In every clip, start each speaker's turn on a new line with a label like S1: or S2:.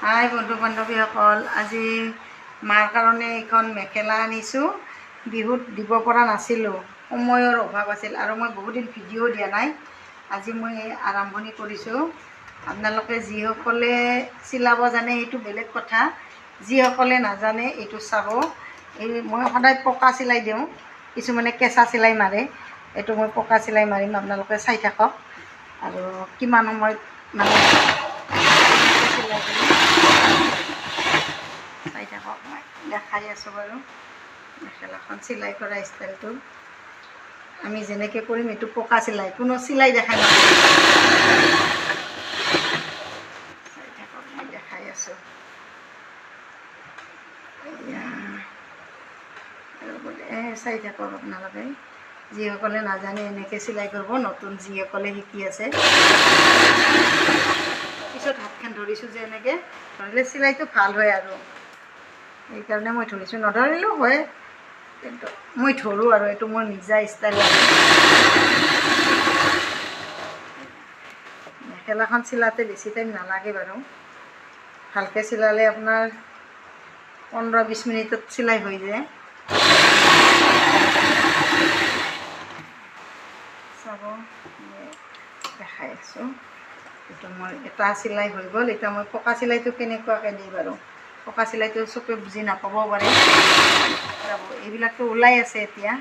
S1: হাই বন্ধু বান্ধৱীসকল, আজি মাৰ কাৰণে এইখন মেখেলা আনিছোঁ। বিহুত দিব পৰা নাছিলোঁ, সময়ৰ অভাৱ আছিল আৰু মই বহুত দিন ভিডিঅ' দিয়া নাই। আজি মই আৰম্ভণি কৰিছোঁ। আপোনালোকে যিসকলে চিলাব জানে সেইটো বেলেগ কথা, যিসকলে নাজানে এইটো চাব। মই সদায় পকা চিলাই দিওঁ, কিছুমানে কেঁচা চিলাই মাৰে, এইটো মই পকা চিলাই মাৰিম। আপোনালোকে চাই থাকক আৰু কিমান সময়ত মানে চিলাই কৰিম চাই থাকক। মই দেখাই আছোঁ বাৰু মেখেলাখন চিলাই কৰা ষ্টাইলটো। আমি যেনেকৈ কৰিম এইটো পকা চিলাই, কোনো চিলাই দেখাই নাপাব। চাই থাকক, মই দেখাই আছোঁ। চাই থাকক আপোনালোকে, যিসকলে নাজানে এনেকৈ চিলাই কৰিব, নতুন যিসকলে শিকি আছে। পিছত হাতখন ধৰিছোঁ যে এনেকৈ ধৰিলে চিলাইটো ভাল হয় আৰু সেইকাৰণে মই ধৰিছোঁ। নধৰিলেও হয়, কিন্তু মই ধৰোঁ আৰু এইটো মোৰ নিজা ষ্টাইল। মেখেলাখন চিলাওঁতে বেছি টাইম নালাগে বাৰু, ভালকৈ চিলালে আপোনাৰ 15-20 মিনিটত চিলাই হৈ যায়। চাব, দেখাই আছোঁ। এইটো মোৰ এটা চিলাই হৈ গ'ল। এতিয়া মই পকা চিলাইটো কেনেকুৱাকৈ দিম বাৰু। পকা চিলাইটো চবে বুজি নাপাবও পাৰে। এইবিলাকতো ওলাই আছে এতিয়া,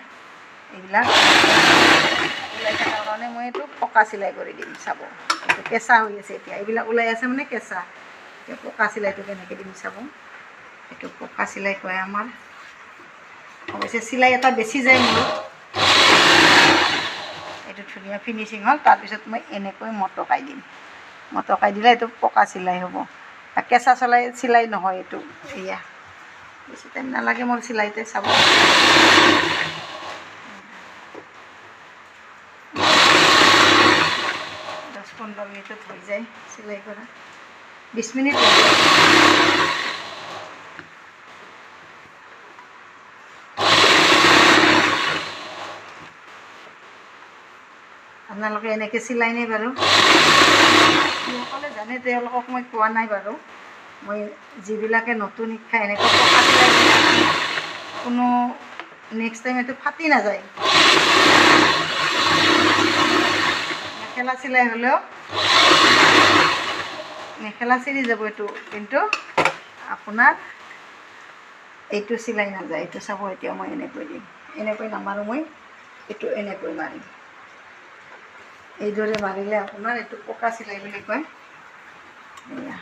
S1: এইবিলাক ওলাই থকাৰ কাৰণে মই এইটো পকা চিলাই কৰি দিম। চাব, এইটো কেঁচা হৈ আছে এতিয়া, এইবিলাক ওলাই আছে মানে কেঁচা। এতিয়া পকা চিলাইটো কেনেকৈ দিম চাব। এইটো পকা চিলাই কয় আমাৰ। অৱশ্যে চিলাই এটা বেছি যায় মোৰ। এইটো ধুনীয়া ফিনিচিং হ'ল। তাৰপিছত মই এনেকৈ মটকাই দিম। মটকাই দিলে এইটো পকা চিলাই হ'ব, কেঁচা চিলাই নহয় এইটো। এয়া বেছি টাইম নালাগে মোৰ চিলাইতে। চাব, 10-15 মিনিটত হৈ যায় চিলাই কৰা। 20 মিনিট লাগে। আপোনালোকে এনেকৈ চিলাইনে বাৰু? যিসকলে জানে তেওঁলোকক মই কোৱা নাই বাৰু। মই যিবিলাকে নতুন শিক্ষা এনেকৈ পকা চিলাই কোনো নেক্সট টাইম এইটো ফাটি নাযায়। মেখেলা চিলাই হ'লেও মেখেলা চিৰি যাব এইটো, কিন্তু আপোনাৰ এইটো চিলাই নাযায়। এইটো চাব, এতিয়া মই এনেকৈ দিম, এনেকৈ নামাৰোঁ মই, এইটো এনেকৈ মাৰিম। এইদৰে মাৰিলে আপোনাৰ এইটো পকা চিলাই বুলি কয়। এয়া